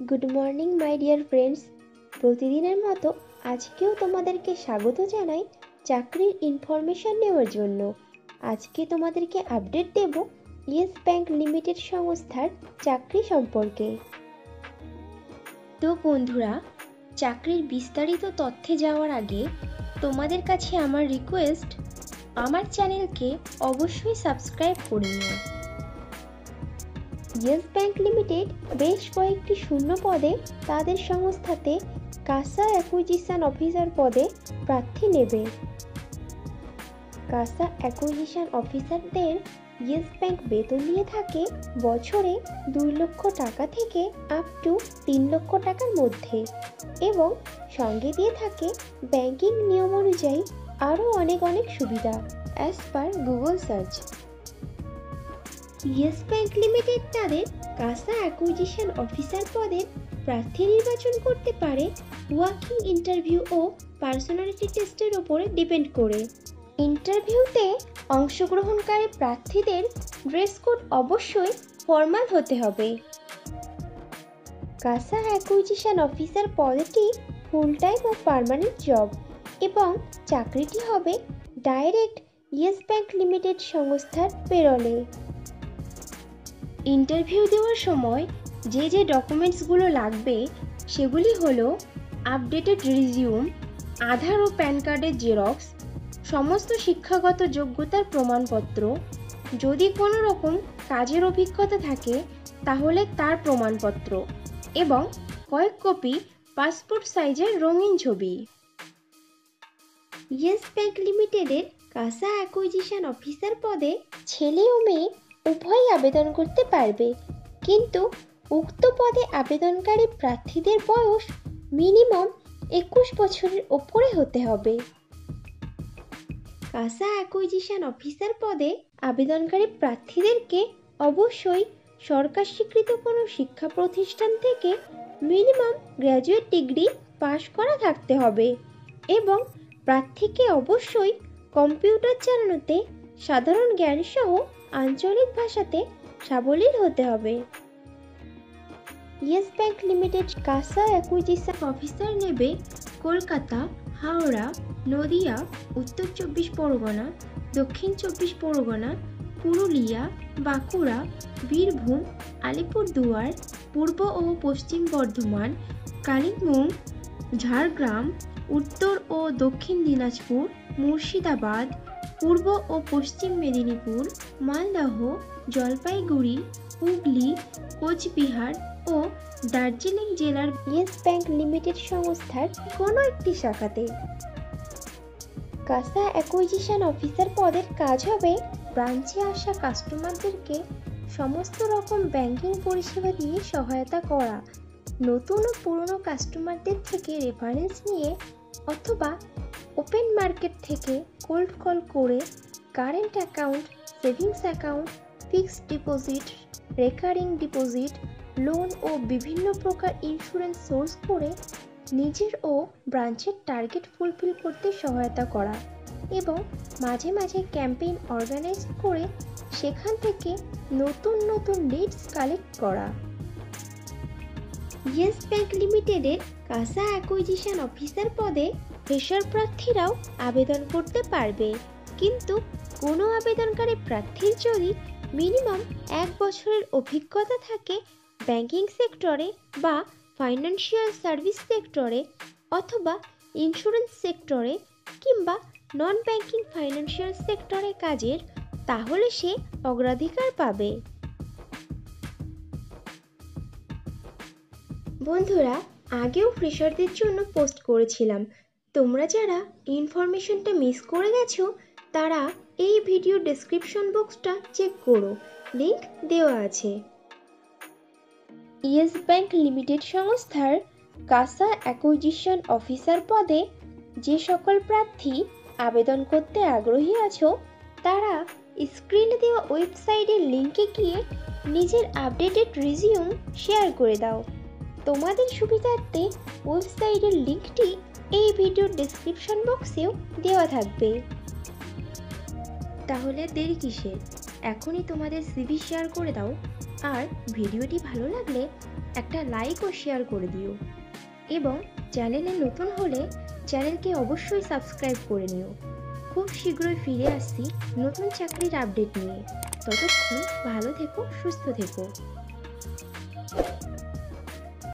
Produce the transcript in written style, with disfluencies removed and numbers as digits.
Good morning my dear friends. প্রতিদিনের মতো আজকেও তোমাদেরকে স্বাগত জানাই চাকরির ইনফরমেশন নেওয়ার জন্য। আজকে তোমাদেরকে আপডেট দেব ইয়েস ব্যাংক লিমিটেড সংস্থার চাকরি সম্পর্কে। তো বন্ধুরা, চাকরির বিস্তারিত তথ্যে যাওয়ার আগে তোমাদের কাছে আমার রিকোয়েস্ট, আমার চ্যানেলকে অবশ্যই সাবস্ক্রাইব করে নিও। ইয়েস ব্যাংক লিমিটেড বেশ কয়েকটি শূন্য পদে তাদের সংস্থাতে কাসা অ্যাকুইজিশন অফিসার পদে প্রার্থী নেবে। কাসা অ্যাকুইজিশন অফিসারদের ইয়েস ব্যাংক বেতন দিয়ে থাকে বছরে 2 লক্ষ টাকা থেকে আপ টু 3 লক্ষ টাকার মধ্যে, এবং সঙ্গে দিয়ে থাকে ব্যাংকিং নিয়ম অনুযায়ী আরও অনেক সুবিধা as per Google search. Yes bank limited তাদের কাসা অ্যাকুইজিশন অফিসার পদের প্রার্থী নির্বাচন করতে পারে ওয়াকিং ইন্টারভিউ ও পার্সোনালিটি টেস্টের ওপরে ডিপেন্ড করে। ইন্টারভিউতে অংশগ্রহণকারী প্রার্থীদের ড্রেস কোড অবশ্যই ফর্মাল হতে হবে। কাসা অ্যাকুইজিশন অফিসার পদটি ফুল টাইম ও পার্মানেন্ট জব, এবং চাকরিটি হবে ডাইরেক্ট ইয়েস ব্যাংক লিমিটেড সংস্থার পেরোলে। ইন্টারভিউ দেওয়ার সময় যে ডকুমেন্টসগুলো লাগবে সেগুলি হলো আপডেটেড রিজিউম, আধার ও প্যান কার্ডের জেরক্স, সমস্ত শিক্ষাগত যোগ্যতার প্রমাণপত্র, যদি কোনো রকম কাজের অভিজ্ঞতা থাকে তাহলে তার প্রমাণপত্র, এবং কয়েক কপি পাসপোর্ট সাইজের রঙিন ছবি। ইয়েস ব্যাংক লিমিটেডের কাসা অ্যাকুইজিশন অফিসার পদে ছেলে ও মেয়ে উভয়ই আবেদন করতে পারবে, কিন্তু উক্ত পদে আবেদনকারী প্রার্থীদের বয়স মিনিমাম 21 বছরের ওপরে হতে হবে। কাসা অ্যাকুইজিশন অফিসার পদে আবেদনকারী প্রার্থীদেরকে অবশ্যই সরকার স্বীকৃত কোনো শিক্ষা প্রতিষ্ঠান থেকে মিনিমাম গ্র্যাজুয়েট ডিগ্রি পাশ করা থাকতে হবে, এবং প্রার্থীকে অবশ্যই কম্পিউটার চালানোতে সাধারণ জ্ঞান সহ আঞ্চলিক ভাষাতে সাবলীল হতে হবে। Yes bank limited CASA acquisition officer নেবে কলকাতা, হাওড়া, নদিয়া, উত্তর 24 পরগনা, দক্ষিণ 24 পরগনা, পুরুলিয়া, বাঁকুড়া, বীরভূম, আলিপুরদুয়ার, পূর্ব ও পশ্চিম বর্ধমান, কালিম্পং, ঝাড়গ্রাম, উত্তর ও দক্ষিণ দিনাজপুর, মুর্শিদাবাদ, পূর্ব ও পশ্চিম মেদিনীপুর, মালদহ, জলপাইগুড়ি, হুগলি, কোচবিহার ও দার্জিলিং জেলার ইয়েস ব্যাংক লিমিটেড সংস্থার কোনো একটি শাখাতে। কাসা অ্যাকুইজিশন অফিসার পদের কাজ হবে ব্রাঞ্চে আসা কাস্টমারদেরকে সমস্ত রকম ব্যাংকিং পরিষেবা দিয়ে সহায়তা করা, নতুন ও পুরনো কাস্টমারদের থেকে রেফারেন্স নিয়ে অথবা ওপেন মার্কেট থেকে কোল্ড কল করে current account, savings account, fixed deposit, recurring deposit, loan ও বিভিন্ন প্রকার ইন্স্যুরেন্স সোর্স করে নিজের ও ব্রাঞ্চের টার্গেট ফুলফিল করতে সহায়তা করা, এবং মাঝে মাঝে ক্যাম্পেইন অর্গানাইজ করে সেখান থেকে নতুন লিডস কালেক্ট করা। ইয়েস ব্যাংক লিমিটেডের কাসা অ্যাকুইজিশন অফিসার পদে ফ্রেশার প্রার্থীরাও আবেদন করতে পারবে, কিন্তু কোনো আবেদনকারী প্রার্থীর যদি মিনিমাম 1 বছরের অভিজ্ঞতা থাকে ব্যাংকিং সেক্টরে বা ফাইন্যান্সিয়াল সার্ভিস সেক্টরে অথবা ইন্স্যুরেন্স সেক্টরে কিংবা নন ব্যাংকিং ফাইন্যান্সিয়াল সেক্টরে কাজের, তাহলে সে অগ্রাধিকার পাবে। বন্ধুরা, আগেও ফ্রেশারদের জন্য পোস্ট করেছিলাম, তোমরা যারা ইনফরমেশনটা মিস করে গেছো তারা এই ভিডিও ডেসক্রিপশন বক্সটা চেক করো, লিংক দেওয়া আছে। ইয়েস ব্যাংক লিমিটেড সংস্থার কাসা অ্যাকুইজিশন অফিসার পদে যে সকল প্রার্থী আবেদন করতে আগ্রহী আছো তারা স্ক্রিনে দেওয়া ওয়েবসাইটের লিংকে গিয়ে নিজের আপডেটেড রিজিউম শেয়ার করে দাও। তোমাদের সুবিধার্থে ওয়েবসাইটের লিংকটি এই ভিডিও ডেসক্রিপশন বক্সেও দেওয়া থাকবে। তাহলে দেরি কিসের? এখনই তোমাদের সিভি শেয়ার করে দাও, আর ভিডিওটি ভালো লাগলে একটা লাইক ও শেয়ার করে দিও, এবং চ্যানেলে নতুন হলে চ্যানেলকে অবশ্যই সাবস্ক্রাইব করে নিও। খুব শীঘ্রই ফিরে আসছি নতুন চাকরির আপডেট নিয়ে। ততক্ষণ ভালো থেকো, সুস্থ থেকো।